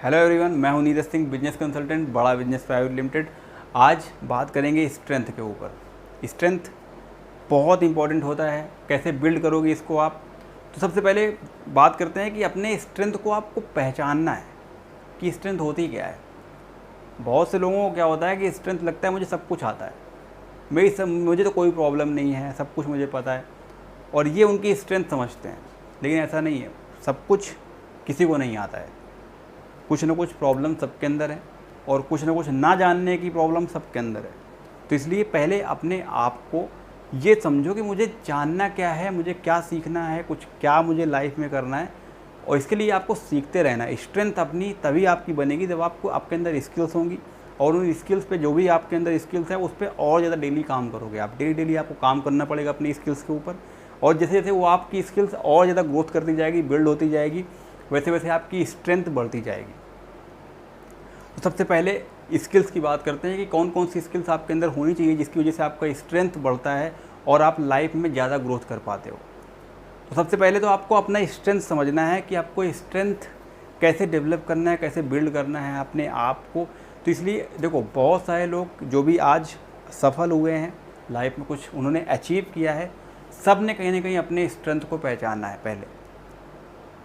Hello everyone, मैं हूं Neeraj Singh, business consultant, बड़ा बिजनेस प्राइवेट लिमिटेड। आज बात करेंगे स्ट्रेंथ के ऊपर। स्ट्रेंथ बहुत इंपॉर्टेंट होता है, कैसे बिल्ड करोगे इसको आप। तो सबसे पहले बात करते हैं कि अपने स्ट्रेंथ को आपको पहचानना है कि स्ट्रेंथ होती क्या है। बहुत से लोगों को क्या होता है कि स्ट्रेंथ लगता है मुझे सब कुछ आता है, मुझे तो कोई प्रॉब्लम नहीं है, सब कुछ मुझे पता है, और ये उनकी स्ट्रेंथ समझते हैं। लेकिन ऐसा नहीं है, सब कुछ किसी को नहीं आता है। कुछ ना कुछ प्रॉब्लम सबके अंदर है और कुछ ना कुछ ना जानने की प्रॉब्लम सबके अंदर है। तो इसलिए पहले अपने आप को ये समझो कि मुझे जानना क्या है, मुझे क्या सीखना है, कुछ क्या मुझे लाइफ में करना है, और इसके लिए आपको सीखते रहना है। स्ट्रेंथ अपनी तभी आपकी बनेगी जब आपके अंदर स्किल्स होंगी, और उन स्किल्स पे जो भी आपके अंदर स्किल्स है उस पर और ज़्यादा डेली काम करोगे आप। डेली आपको काम करना पड़ेगा अपनी स्किल्स के ऊपर, और जैसे जैसे वो आपकी स्किल्स और ज़्यादा ग्रोथ करती जाएगी, बिल्ड होती जाएगी, वैसे वैसे आपकी स्ट्रेंथ बढ़ती जाएगी। तो सबसे पहले स्किल्स की बात करते हैं कि कौन कौन सी स्किल्स आपके अंदर होनी चाहिए जिसकी वजह से आपका स्ट्रेंथ बढ़ता है और आप लाइफ में ज़्यादा ग्रोथ कर पाते हो। तो सबसे पहले तो आपको अपना स्ट्रेंथ समझना है कि आपको स्ट्रेंथ कैसे डेवलप करना है, कैसे बिल्ड करना है अपने आप को। तो इसलिए देखो, बहुत सारे लोग जो भी आज सफल हुए हैं लाइफ में, कुछ उन्होंने अचीव किया है, सब ने कहीं ना कहीं अपने स्ट्रेंथ को पहचाना है पहले।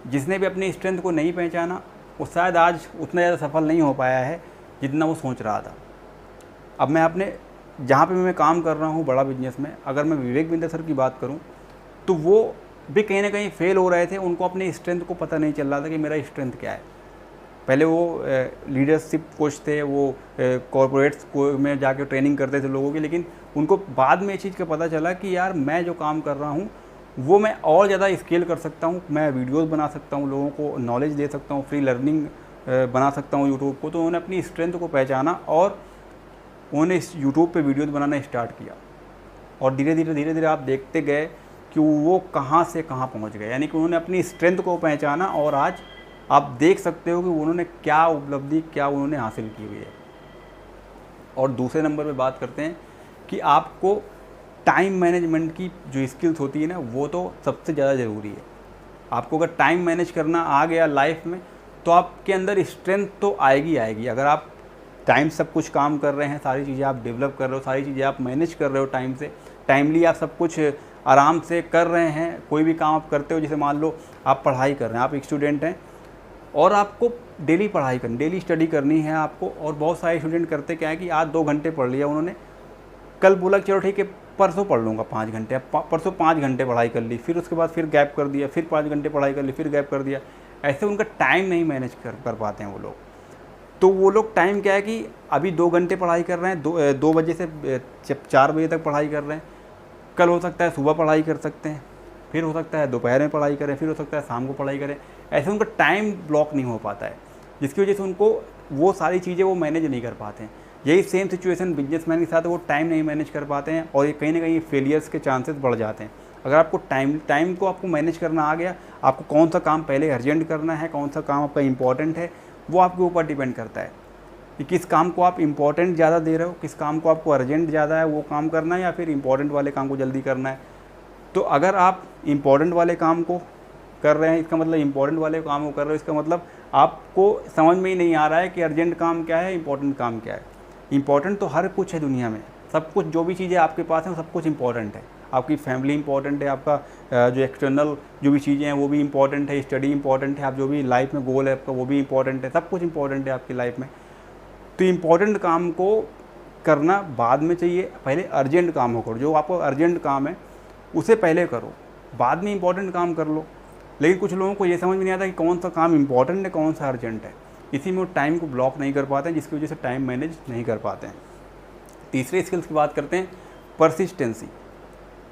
जिसने भी अपनी स्ट्रेंथ को नहीं पहचाना वो शायद आज उतना ज़्यादा सफल नहीं हो पाया है जितना वो सोच रहा था। अब मैं अपने जहाँ पे मैं काम कर रहा हूँ बड़ा बिजनेस में, अगर मैं विवेक बिंदर सर की बात करूँ तो वो भी कहीं ना कहीं फेल हो रहे थे। उनको अपने स्ट्रेंथ को पता नहीं चल रहा था कि मेरा स्ट्रेंथ क्या है। पहले वो लीडरशिप कोच थे, वो कॉरपोरेट्स को में जाके ट्रेनिंग करते थे लोगों की, लेकिन उनको बाद में ये चीज़ का पता चला कि यार मैं जो काम कर रहा हूँ वो मैं और ज़्यादा स्केल कर सकता हूँ। मैं वीडियोस बना सकता हूँ, लोगों को नॉलेज दे सकता हूँ, फ्री लर्निंग बना सकता हूँ यूट्यूब को। तो उन्होंने अपनी स्ट्रेंथ को पहचाना और उन्होंने इस यूट्यूब पे वीडियोस बनाना स्टार्ट किया, और धीरे धीरे आप देखते गए कि वो कहाँ से कहाँ पहुँच गए। यानी कि उन्होंने अपनी स्ट्रेंथ को पहचाना और आज आप देख सकते हो कि उन्होंने क्या उपलब्धि, क्या उन्होंने हासिल की हुई है। और दूसरे नंबर पे बात करते हैं कि आपको टाइम मैनेजमेंट की जो स्किल्स होती है ना, वो तो सबसे ज़्यादा ज़रूरी है। आपको अगर टाइम मैनेज करना आ गया लाइफ में तो आपके अंदर स्ट्रेंथ तो आएगी। अगर आप टाइम सब कुछ काम कर रहे हैं, सारी चीज़ें आप डेवलप कर रहे हो, सारी चीज़ें आप मैनेज कर रहे हो टाइम से, टाइमली आप सब कुछ आराम से कर रहे हैं, कोई भी काम आप करते हो। जैसे मान लो आप पढ़ाई कर रहे हैं, आप एक स्टूडेंट हैं और आपको डेली पढ़ाई करनी, डेली स्टडी करनी है आपको। और बहुत सारे स्टूडेंट करते क्या है कि आज 2 घंटे पढ़ लिया उन्होंने, कल बोला चलो ठीक है परसों पढ़ लूँगा 5 घंटे, परसों 5 घंटे पढ़ाई कर ली, फिर उसके बाद फिर गैप कर दिया, फिर 5 घंटे पढ़ाई कर ली, फिर गैप कर दिया। ऐसे उनका टाइम नहीं मैनेज कर पाते हैं वो लोग। तो वो लोग टाइम क्या है कि अभी 2 घंटे पढ़ाई कर रहे हैं, 2 बजे से 4 बजे तक पढ़ाई कर रहे हैं, कल हो सकता है सुबह पढ़ाई कर सकते हैं, फिर हो सकता है दोपहर में पढ़ाई करें, फिर हो सकता है शाम को पढ़ाई करें। ऐसे उनका टाइम ब्लॉक नहीं हो पाता है, जिसकी वजह से उनको वो सारी चीज़ें वो मैनेज नहीं कर पाते हैं। यही सेम सिचुएशन बिजनेसमैन के साथ, वो टाइम नहीं मैनेज कर पाते हैं और ये कहीं ना कहीं फेलियर्स के चांसेस बढ़ जाते हैं। अगर आपको टाइम को आपको मैनेज करना आ गया, आपको कौन सा काम पहले अर्जेंट करना है, कौन सा काम आपका इंपॉर्टेंट है, वो आपके ऊपर डिपेंड करता है कि किस काम को आप इंपॉर्टेंट ज़्यादा दे रहे हो, किस काम को आपको अर्जेंट ज़्यादा है वो काम करना है, या फिर इंपॉर्टेंट वाले काम को जल्दी करना है। तो अगर आप इंपॉर्टेंट वाले काम को कर रहे हैं, इसका मतलब इंपॉर्टेंट वाले काम को कर रहे हो, इसका मतलब आपको समझ में ही नहीं आ रहा है कि अर्जेंट काम क्या है, इंपॉर्टेंट काम क्या है। इंपॉर्टेंट तो हर कुछ है दुनिया में, सब कुछ जो भी चीज़ें आपके पास हैं वो सब कुछ इंपॉर्टेंट है। आपकी फैमिली इंपॉर्टेंट है, आपका जो एक्सटर्नल जो भी चीज़ें हैं वो भी इंपॉर्टेंट है, स्टडी इंपॉर्टेंट है, आप जो भी लाइफ में गोल है आपका वो भी इंपॉर्टेंट है, सब कुछ इंपॉर्टेंट है आपकी लाइफ में। तो इम्पॉर्टेंट काम को करना बाद में चाहिए, पहले अर्जेंट काम हो करो। जो आपको अर्जेंट काम है उसे पहले करो, बाद में इंपॉर्टेंट काम कर लो। लेकिन कुछ लोगों को ये समझ में नहीं आता कि कौन सा काम इंपॉर्टेंट है, कौन सा अर्जेंट है। इसी में वो टाइम को ब्लॉक नहीं कर पाते हैं, जिसकी वजह से टाइम मैनेज नहीं कर पाते हैं। तीसरे स्किल्स की बात करते हैं, परसिस्टेंसी।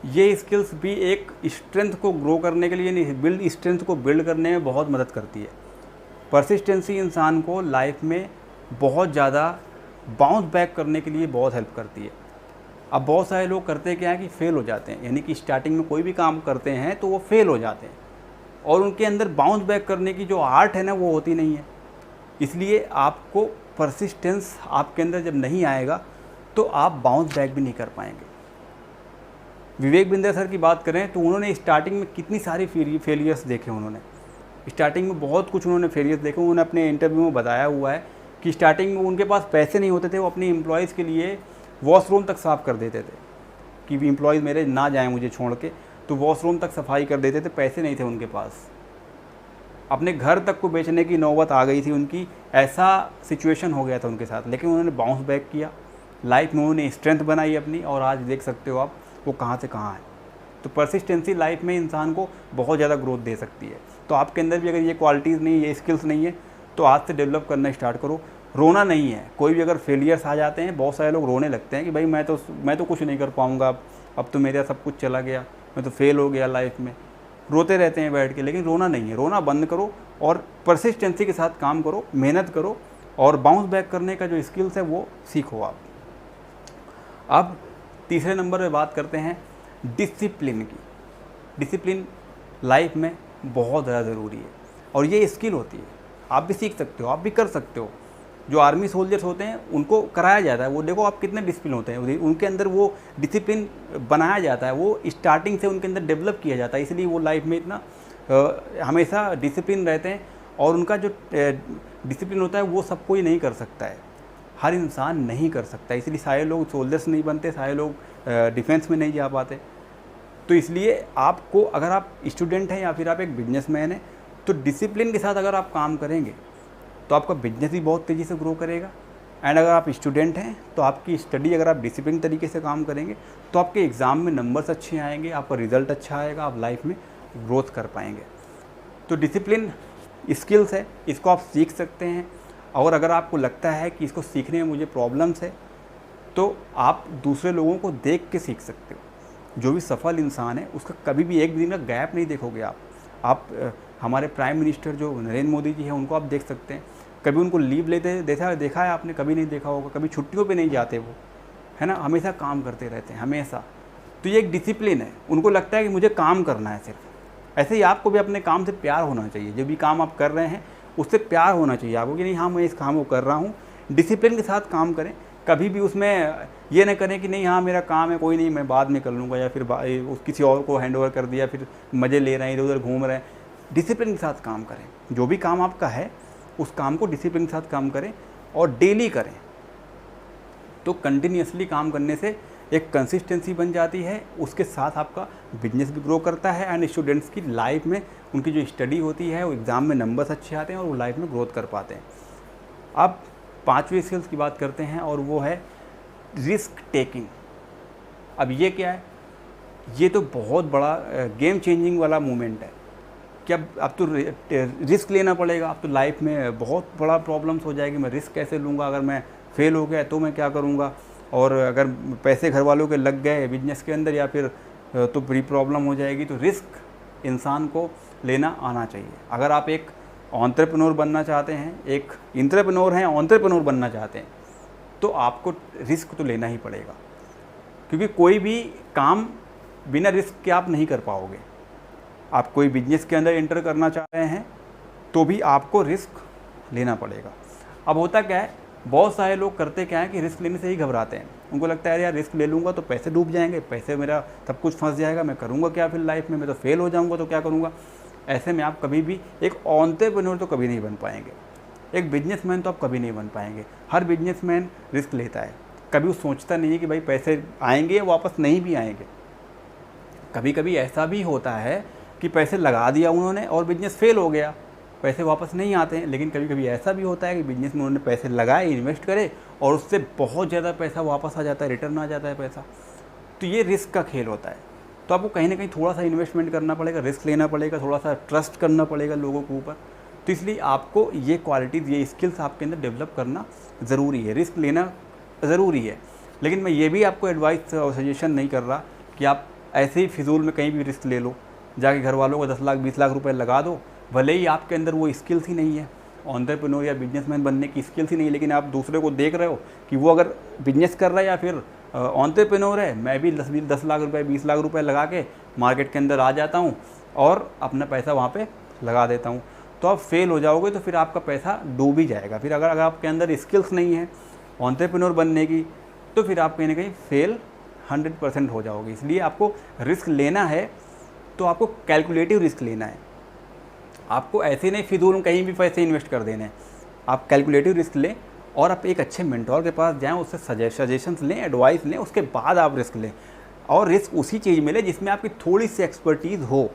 ये स्किल्स भी एक स्ट्रेंथ को ग्रो करने के लिए नहीं, स्ट्रेंथ को बिल्ड करने में बहुत मदद करती है। परसिस्टेंसी इंसान को लाइफ में बहुत ज़्यादा बाउंस बैक करने के लिए बहुत हेल्प करती है। अब बहुत सारे लोग करते क्या है कि फेल हो जाते हैं, यानी कि स्टार्टिंग में कोई भी काम करते हैं तो वो फेल हो जाते हैं, और उनके अंदर बाउंस बैक करने की जो आर्ट है ना वो होती नहीं है। इसलिए आपको परसिस्टेंस आपके अंदर जब नहीं आएगा तो आप बाउंस बैक भी नहीं कर पाएंगे। विवेक बिंदर सर की बात करें तो उन्होंने स्टार्टिंग में कितनी सारी फेलियर्स देखे उन्होंने, स्टार्टिंग में बहुत कुछ उन्होंने फेलियर्स देखे। उन्होंने अपने इंटरव्यू में बताया हुआ है कि स्टार्टिंग में उनके पास पैसे नहीं होते थे, वो अपनी एम्प्लॉयज़ के लिए वॉशरूम तक साफ़ कर देते थे कि एम्प्लॉयज़ मेरे ना जाएं मुझे छोड़ के, तो वॉशरूम तक सफाई कर देते थे, पैसे नहीं थे उनके पास। अपने घर तक को बेचने की नौबत आ गई थी उनकी, ऐसा सिचुएशन हो गया था उनके साथ, लेकिन उन्होंने बाउंस बैक किया, लाइफ में उन्होंने स्ट्रेंथ बनाई अपनी, और आज देख सकते हो आप वो कहाँ से कहाँ है। तो परसिस्टेंसी लाइफ में इंसान को बहुत ज़्यादा ग्रोथ दे सकती है। तो आपके अंदर भी अगर ये क्वालिटीज़ नहीं है, ये स्किल्स नहीं है, तो आज से डेवलप करना स्टार्ट करो। रोना नहीं है, कोई भी अगर फेलियर्स आ जाते हैं, बहुत सारे लोग रोने लगते हैं कि भाई मैं तो कुछ नहीं कर पाऊँगा, अब तो मेरा सब कुछ चला गया, मैं तो फेल हो गया लाइफ में, रोते रहते हैं बैठ के। लेकिन रोना नहीं है, रोना बंद करो और परसिस्टेंसी के साथ काम करो, मेहनत करो, और बाउंस बैक करने का जो स्किल्स है वो सीखो आप। अब तीसरे नंबर पे बात करते हैं डिसिप्लिन की। डिसिप्लिन लाइफ में बहुत ज़्यादा ज़रूरी है, और ये स्किल होती है, आप भी सीख सकते हो, आप भी कर सकते हो। जो आर्मी सोल्जर्स होते हैं उनको कराया जाता है, वो देखो आप कितने डिसिप्लिन होते हैं, उनके अंदर वो डिसिप्लिन बनाया जाता है, वो स्टार्टिंग से उनके अंदर डेवलप किया जाता है, इसलिए वो लाइफ में इतना हमेशा डिसिप्लिन रहते हैं। और उनका जो डिसिप्लिन होता है वो सब कोई नहीं कर सकता है, हर इंसान नहीं कर सकता, इसलिए सारे लोग सोल्जर्स नहीं बनते, सारे लोग डिफेंस में नहीं जा पाते। तो इसलिए आपको, अगर आप स्टूडेंट हैं या फिर आप एक बिजनेसमैन हैं, तो डिसिप्लिन के साथ अगर आप काम करेंगे तो आपका बिजनेस भी बहुत तेज़ी से ग्रो करेगा। एंड अगर आप स्टूडेंट हैं तो आपकी स्टडी, अगर आप डिसिप्लिन तरीके से काम करेंगे तो आपके एग्ज़ाम में नंबर्स अच्छे आएंगे, आपका रिज़ल्ट अच्छा आएगा, आप लाइफ में ग्रोथ कर पाएंगे। तो डिसिप्लिन स्किल्स है, इसको आप सीख सकते हैं। और अगर आपको लगता है कि इसको सीखने में मुझे प्रॉब्लम्स है, तो आप दूसरे लोगों को देख के सीख सकते हो। जो भी सफल इंसान है उसका कभी भी एक दिन का गैप नहीं देखोगे आप हमारे प्राइम मिनिस्टर जो नरेंद्र मोदी जी हैं, उनको आप देख सकते हैं, कभी उनको लीव लेते देखा है आपने? कभी नहीं देखा होगा। कभी छुट्टियों पे नहीं जाते वो, है ना, हमेशा काम करते रहते हैं, हमेशा। तो ये एक डिसिप्लिन है, उनको लगता है कि मुझे काम करना है सिर्फ। ऐसे ही आपको भी अपने काम से प्यार होना चाहिए, जो भी काम आप कर रहे हैं उससे प्यार होना चाहिए आपको, कि नहीं हाँ मैं इस काम को कर रहा हूँ। डिसिप्लिन के साथ काम करें, कभी भी उसमें ये न करें कि नहीं हाँ मेरा काम है, कोई नहीं मैं बाद में कर लूँगा, या फिर किसी और को हैंड ओवर कर दिया, फिर मज़े ले रहे हैं, इधर उधर घूम रहे हैं। डिसिप्लिन के साथ काम करें, जो भी काम आपका है उस काम को डिसिप्लिन के साथ काम करें और डेली करें। तो कंटिन्यूसली काम करने से एक कंसिस्टेंसी बन जाती है, उसके साथ आपका बिजनेस भी ग्रो करता है। एंड स्टूडेंट्स की लाइफ में उनकी जो स्टडी होती है वो एग्ज़ाम में नंबर्स अच्छे आते हैं और वो लाइफ में ग्रोथ कर पाते हैं। अब पांचवी स्किल्स की बात करते हैं, और वो है रिस्क टेकिंग। अब ये क्या है? ये तो बहुत बड़ा गेम चेंजिंग वाला मूवमेंट है कि अब तो रिस्क लेना पड़ेगा। अब तो लाइफ में बहुत बड़ा प्रॉब्लम्स हो जाएगी, मैं रिस्क कैसे लूँगा, अगर मैं फेल हो गया तो मैं क्या करूँगा, और अगर पैसे घर वालों के लग गए बिजनेस के अंदर या फिर तो बड़ी प्रॉब्लम हो जाएगी। तो रिस्क इंसान को लेना आना चाहिए। अगर आप एक एंटरप्रेन्योर बनना चाहते हैं, एक एंटरप्रेन्योर हैं, एंटरप्रेन्योर बनना चाहते हैं, तो आपको रिस्क तो लेना ही पड़ेगा, क्योंकि कोई भी काम बिना रिस्क के आप नहीं कर पाओगे। आप कोई बिजनेस के अंदर एंटर करना चाह रहे हैं तो भी आपको रिस्क लेना पड़ेगा। अब होता क्या है, बहुत सारे लोग करते क्या है कि रिस्क लेने से ही घबराते हैं। उनको लगता है यार रिस्क ले लूँगा तो पैसे डूब जाएंगे, पैसे मेरा सब कुछ फंस जाएगा, मैं करूँगा क्या फिर लाइफ में, मैं तो फेल हो जाऊँगा तो क्या करूँगा। ऐसे में आप कभी भी एक एंटरप्रेन्योर तो कभी नहीं बन पाएंगे, एक बिजनेसमैन तो आप कभी नहीं बन पाएंगे। हर बिजनेसमैन रिस्क लेता है, कभी वो सोचता नहीं है कि भाई पैसे आएंगे वापस नहीं भी आएंगे। कभी कभी ऐसा भी होता है कि पैसे लगा दिया उन्होंने और बिजनेस फेल हो गया, पैसे वापस नहीं आते हैं। लेकिन कभी कभी ऐसा भी होता है कि बिजनेस में उन्होंने पैसे लगाए, इन्वेस्ट करे, और उससे बहुत ज़्यादा पैसा वापस आ जाता है, रिटर्न आ जाता है पैसा। तो ये रिस्क का खेल होता है। तो आपको कहीं ना कहीं थोड़ा सा इन्वेस्टमेंट करना पड़ेगा, रिस्क लेना पड़ेगा, थोड़ा सा ट्रस्ट करना पड़ेगा लोगों के ऊपर। तो इसलिए आपको ये क्वालिटीज़, ये स्किल्स आपके अंदर डेवलप करना ज़रूरी है, रिस्क लेना ज़रूरी है। लेकिन मैं ये भी आपको एडवाइस और सजेशन नहीं कर रहा कि आप ऐसे ही फिजूल में कहीं भी रिस्क ले लो, जाके घर वालों को 10 लाख 20 लाख रुपए लगा दो। भले ही आपके अंदर वो स्किल्स ही नहीं है, एंटरप्रेन्योर या बिजनेसमैन बनने की स्किल्स ही नहीं, लेकिन आप दूसरे को देख रहे हो कि वो अगर बिजनेस कर रहा है या फिर एंटरप्रेन्योर है, मैं भी 10 लाख रुपए 20 लाख रुपए लगा के मार्केट के अंदर आ जाता हूँ और अपना पैसा वहाँ पे लगा देता हूँ। तो आप फेल हो जाओगे तो फिर आपका पैसा डूब ही जाएगा। फिर अगर आपके अंदर स्किल्स नहीं है एंटरप्रेन्योर बनने की, तो फिर आप कहीं ना कहीं फेल 100% हो जाओगे। इसलिए आपको रिस्क लेना है तो आपको कैलकुलेटिव रिस्क लेना है। आपको ऐसे नहीं फिजूल में कहीं भी पैसे इन्वेस्ट कर देने हैं। आप कैलकुलेटिव रिस्क लें और आप एक अच्छे मेंटोर के पास जाएं, उससे सजेशंस लें, एडवाइस लें, उसके बाद आप रिस्क लें। और रिस्क उसी चीज़ में लें जिसमें आपकी थोड़ी सी एक्सपर्टीज़ हो।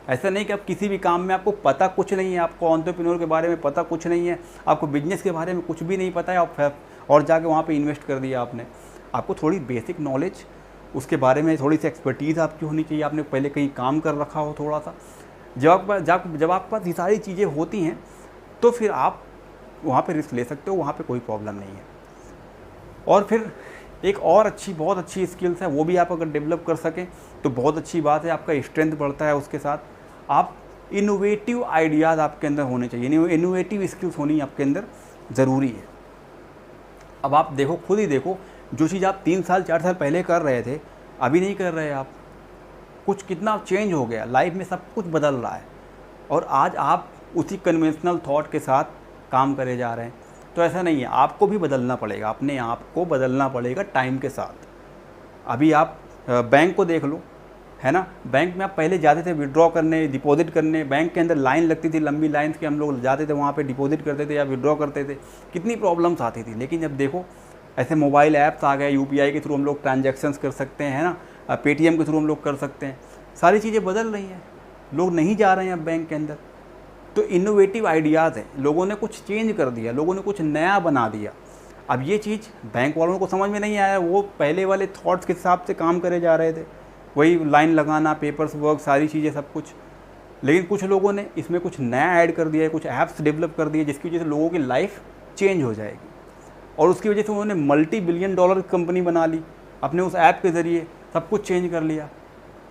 ऐसा नहीं कि आप किसी भी काम में आपको पता कुछ नहीं है, आपको एंटरप्रेन्योर के बारे में पता कुछ नहीं है, आपको बिजनेस के बारे में कुछ भी नहीं पता है और जाके वहाँ पे इन्वेस्ट कर दिया आपने। आपको थोड़ी बेसिक नॉलेज, उसके बारे में थोड़ी सी एक्सपर्टीज़ आपकी होनी चाहिए, आपने पहले कहीं काम कर रखा हो थोड़ा सा। जब आपके पास ये सारी चीज़ें होती हैं तो फिर आप वहाँ पे रिस्क ले सकते हो, वहाँ पे कोई प्रॉब्लम नहीं है। और फिर एक और बहुत अच्छी स्किल्स है, वो भी आप अगर डेवलप कर सकें तो बहुत अच्छी बात है, आपका स्ट्रेंथ बढ़ता है। उसके साथ आप इनोवेटिव आइडियाज़ आपके अंदर होने चाहिए, इनोवेटिव स्किल्स होनी आपके अंदर ज़रूरी है। अब आप देखो, खुद ही देखो, जो चीज़ आप 3 साल 4 साल पहले कर रहे थे अभी नहीं कर रहे आप, कुछ कितना चेंज हो गया, लाइफ में सब कुछ बदल रहा है और आज आप उसी कन्वेंशनल थॉट के साथ काम करे जा रहे हैं। तो ऐसा नहीं है, आपको भी बदलना पड़ेगा, अपने आप को बदलना पड़ेगा टाइम के साथ। अभी आप बैंक को देख लो, है ना, बैंक में आप पहले जाते थे विड्रॉ करने, डिपॉजिट करने, बैंक के अंदर लाइन लगती थी, लंबी लाइन के हम लोग जाते थे, वहाँ पे डिपॉजिट करते थे या विड्रॉ करते थे, कितनी प्रॉब्लम्स आती थी। लेकिन जब देखो ऐसे मोबाइल ऐप्स आ गए, यूपीआई के थ्रू हम लोग ट्रांजैक्शंस कर सकते हैं, है ना, पेटीएम के थ्रू हम लोग कर सकते हैं, सारी चीज़ें बदल रही हैं, लोग नहीं जा रहे हैं अब बैंक के अंदर। तो इनोवेटिव आइडियाज़ हैं, लोगों ने कुछ चेंज कर दिया, लोगों ने कुछ नया बना दिया। अब ये चीज़ बैंक वालों को समझ में नहीं आया, वो पहले वाले थॉट्स के हिसाब से काम करे जा रहे थे, वही लाइन लगाना, पेपर्स वर्क, सारी चीज़ें सब कुछ। लेकिन कुछ लोगों ने इसमें कुछ नया ऐड कर दिया है, कुछ ऐप्स डेवलप कर दिए जिसकी वजह से लोगों की लाइफ चेंज हो जाएगी और उसकी वजह से उन्होंने $multi-billion कंपनी बना ली, अपने उस ऐप के ज़रिए सब कुछ चेंज कर लिया।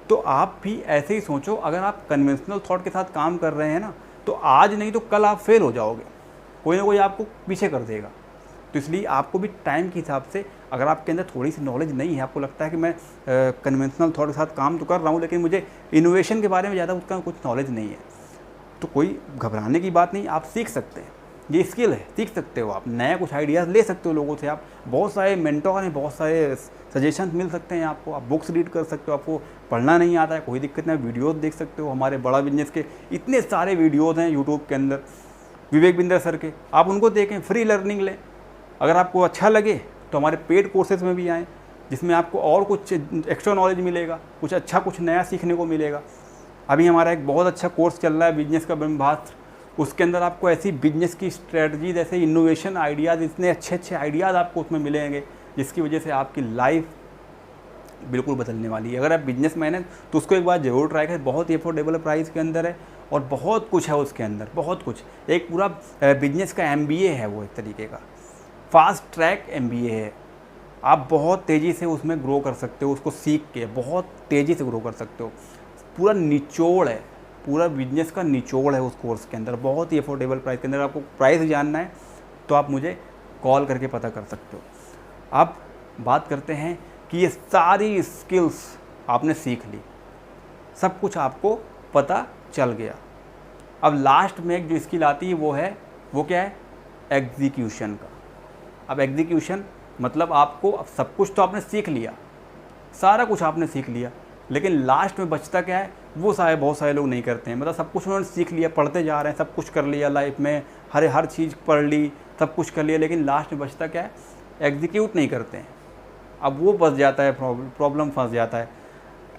तो आप भी ऐसे ही सोचो, अगर आप कन्वेंशनल थॉट के साथ काम कर रहे हैं ना, तो आज नहीं तो कल आप फेल हो जाओगे, कोई ना कोई आपको पीछे कर देगा। तो इसलिए आपको भी टाइम के हिसाब से, अगर आपके अंदर थोड़ी सी नॉलेज नहीं है, आपको लगता है कि मैं कन्वेंशनल थॉट के साथ काम तो कर रहा हूँ लेकिन मुझे इनोवेशन के बारे में ज़्यादा उसका कुछ नॉलेज नहीं है, तो कोई घबराने की बात नहीं, आप सीख सकते हैं, ये स्किल है, सीख सकते हो, आप नया कुछ आइडियाज़ ले सकते हो लोगों से। आप बहुत सारे मेंटोर हैं, बहुत सारे सजेशन मिल सकते हैं आपको, आप बुक्स रीड कर सकते हो, आपको पढ़ना नहीं आता है कोई दिक्कत नहीं, वीडियोस देख सकते हो, हमारे बड़ा बिजनेस के इतने सारे वीडियोस हैं यूट्यूब के अंदर, विवेक बिंदर सर के, आप उनको देखें, फ्री लर्निंग लें। अगर आपको अच्छा लगे तो हमारे पेड कोर्सेज में भी आएँ, जिसमें आपको और कुछ एक्स्ट्रा नॉलेज मिलेगा, कुछ अच्छा कुछ नया सीखने को मिलेगा। अभी हमारा एक बहुत अच्छा कोर्स चल रहा है बिजनेस का ब्रह्मास्त्र, उसके अंदर आपको ऐसी बिजनेस की स्ट्रेटजीज, ऐसे इनोवेशन आइडियाज़, इतने अच्छे आइडियाज़ आपको उसमें मिलेंगे जिसकी वजह से आपकी लाइफ बिल्कुल बदलने वाली है। अगर आप बिजनेसमैन हैं तो उसको एक बार ज़रूर ट्राई करें, बहुत ही अफोर्डेबल प्राइस के अंदर है और बहुत कुछ है उसके अंदर, बहुत कुछ, एक पूरा बिजनेस का MBA है वो, एक तरीके का फास्ट ट्रैक MBA है। आप बहुत तेज़ी से उसमें ग्रो कर सकते हो, उसको सीख के बहुत तेज़ी से ग्रो कर सकते हो। पूरा निचोड़ है, पूरा बिजनेस का निचोड़ है उस कोर्स के अंदर, बहुत ही अफोर्डेबल प्राइस के अंदर। आपको प्राइस जानना है तो आप मुझे कॉल करके पता कर सकते हो। अब बात करते हैं कि ये सारी स्किल्स आपने सीख ली, सब कुछ आपको पता चल गया। अब लास्ट में एक जो स्किल आती है वो क्या है, एग्जीक्यूशन का। अब एग्जीक्यूशन मतलब आपको, अब सब कुछ तो आपने सीख लिया, सारा कुछ आपने सीख लिया, लेकिन लास्ट में बचता क्या है, वो बहुत सारे लोग नहीं करते हैं। मतलब सब कुछ उन्होंने सीख लिया, पढ़ते जा रहे हैं, सब कुछ कर लिया लाइफ में, हर चीज़ पढ़ ली, सब कुछ कर लिया, लेकिन लास्ट में बचता क्या है, एग्जीक्यूट नहीं करते हैं। अब वो बच जाता है, प्रॉब्लम फंस जाता है।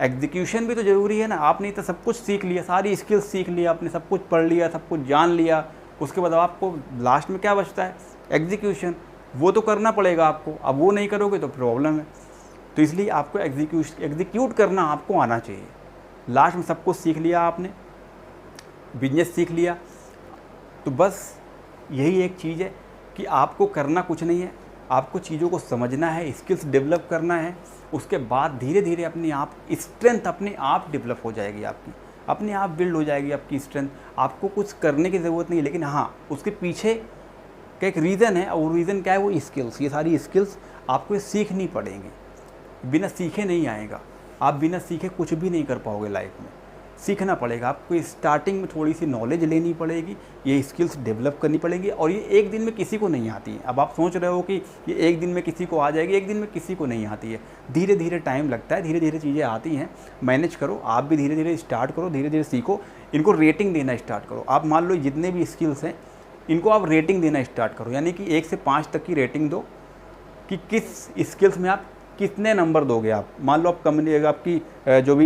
एग्जीक्यूशन भी तो ज़रूरी है ना, आपने तो सब कुछ सीख लिया, सारी स्किल्स सीख लिया, आपने सब कुछ पढ़ लिया, सब कुछ जान लिया, उसके बाद आपको लास्ट में क्या बचता है, एग्जीक्यूशन। वो तो करना पड़ेगा आपको, अब वो नहीं करोगे तो प्रॉब्लम है। तो इसलिए आपको एग्जीक्यूट करना आपको आना चाहिए। लास्ट में सब कुछ सीख लिया आपने, बिजनेस सीख लिया, तो बस यही एक चीज़ है कि आपको करना कुछ नहीं है, आपको चीज़ों को समझना है, स्किल्स डेवलप करना है। उसके बाद धीरे धीरे अपने आप स्ट्रेंथ अपने आप डेवलप हो जाएगी, आपकी अपने आप बिल्ड हो जाएगी आपकी स्ट्रेंथ। आपको कुछ करने की ज़रूरत नहीं है, लेकिन हाँ उसके पीछे का एक रीज़न है, और रीज़न क्या है, वो स्किल्स। ये सारी स्किल्स आपको सीखनी पड़ेंगी, बिना सीखे नहीं आएगा। आप बिना सीखे कुछ भी नहीं कर पाओगे लाइफ में। सीखना पड़ेगा, आपको स्टार्टिंग में थोड़ी सी नॉलेज लेनी पड़ेगी, ये स्किल्स डेवलप करनी पड़ेगी, और ये एक दिन में किसी को नहीं आती है। अब आप सोच रहे हो कि ये एक दिन में किसी को आ जाएगी, एक दिन में किसी को नहीं आती है, धीरे धीरे टाइम लगता है, धीरे धीरे चीज़ें आती हैं। मैनेज करो, आप भी धीरे धीरे स्टार्ट करो, धीरे धीरे सीखो, इनको रेटिंग देना स्टार्ट करो। आप मान लो जितने भी स्किल्स हैं इनको आप रेटिंग देना स्टार्ट करो, यानी कि 1 से 5 तक की रेटिंग दो कि किस स्किल्स में आप कितने नंबर दोगे। आप मान लो आप कंपनी आपकी जो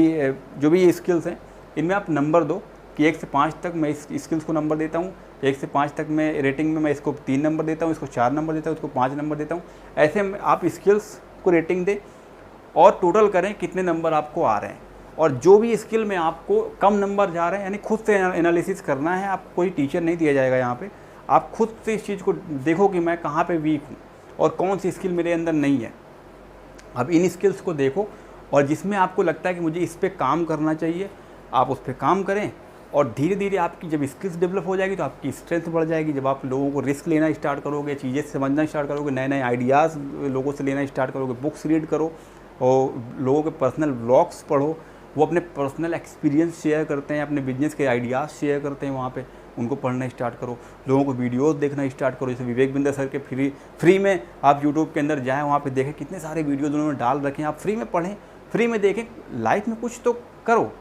भी ये स्किल्स हैं इनमें आप नंबर दो कि 1 से 5 तक मैं इस स्किल्स को नंबर देता हूँ, 1 से 5 तक मैं रेटिंग में मैं इसको 3 नंबर देता हूँ, इसको 4 नंबर देता हूँ, इसको 5 नंबर देता हूँ। ऐसे में आप स्किल्स को रेटिंग दें और टोटल करें कितने नंबर आपको आ रहे हैं। और जो भी स्किल में आपको कम नंबर जा रहे हैं, यानी खुद से एनालिसिस करना है, आपको कोई टीचर नहीं दिया जाएगा यहाँ पे, आप खुद से इस चीज़ को देखो कि मैं कहाँ पे वीक हूँ और कौन सी स्किल मेरे अंदर नहीं है। अब इन स्किल्स को देखो और जिसमें आपको लगता है कि मुझे इस पर काम करना चाहिए, आप उस पर काम करें, और धीरे धीरे आपकी जब स्किल्स डेवलप हो जाएगी तो आपकी स्ट्रेंथ बढ़ जाएगी। जब आप लोगों को रिस्क लेना स्टार्ट करोगे, चीज़ें समझना स्टार्ट करोगे, नए नए आइडियाज़ लोगों से लेना स्टार्ट करोगे, बुक्स रीड करो और लोगों के पर्सनल व्लॉग्स पढ़ो, वो अपने पर्सनल एक्सपीरियंस शेयर करते हैं, अपने बिजनेस के आइडियाज़ शेयर करते हैं वहाँ पे, उनको पढ़ना स्टार्ट करो। लोगों को वीडियोस देखना स्टार्ट करो, जैसे विवेक बिंदर सर के फ्री में आप यूट्यूब के अंदर जाएँ, वहाँ पे देखें कितने सारे वीडियोज़ उन्होंने डाल रखे हैं, आप फ्री में पढ़ें, फ्री में देखें। लाइफ में कुछ तो करो,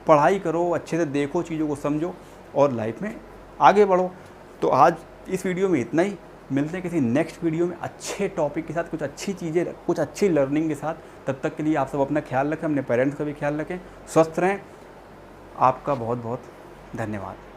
पढ़ाई करो, अच्छे से देखो, चीज़ों को समझो और लाइफ में आगे बढ़ो। तो आज इस वीडियो में इतना ही, मिलते हैं किसी नेक्स्ट वीडियो में अच्छे टॉपिक के साथ, कुछ अच्छी चीज़ें, कुछ अच्छी लर्निंग के साथ। तब तक के लिए आप सब अपना ख्याल रखें, अपने पेरेंट्स का भी ख्याल रखें, स्वस्थ रहें। आपका बहुत बहुत धन्यवाद।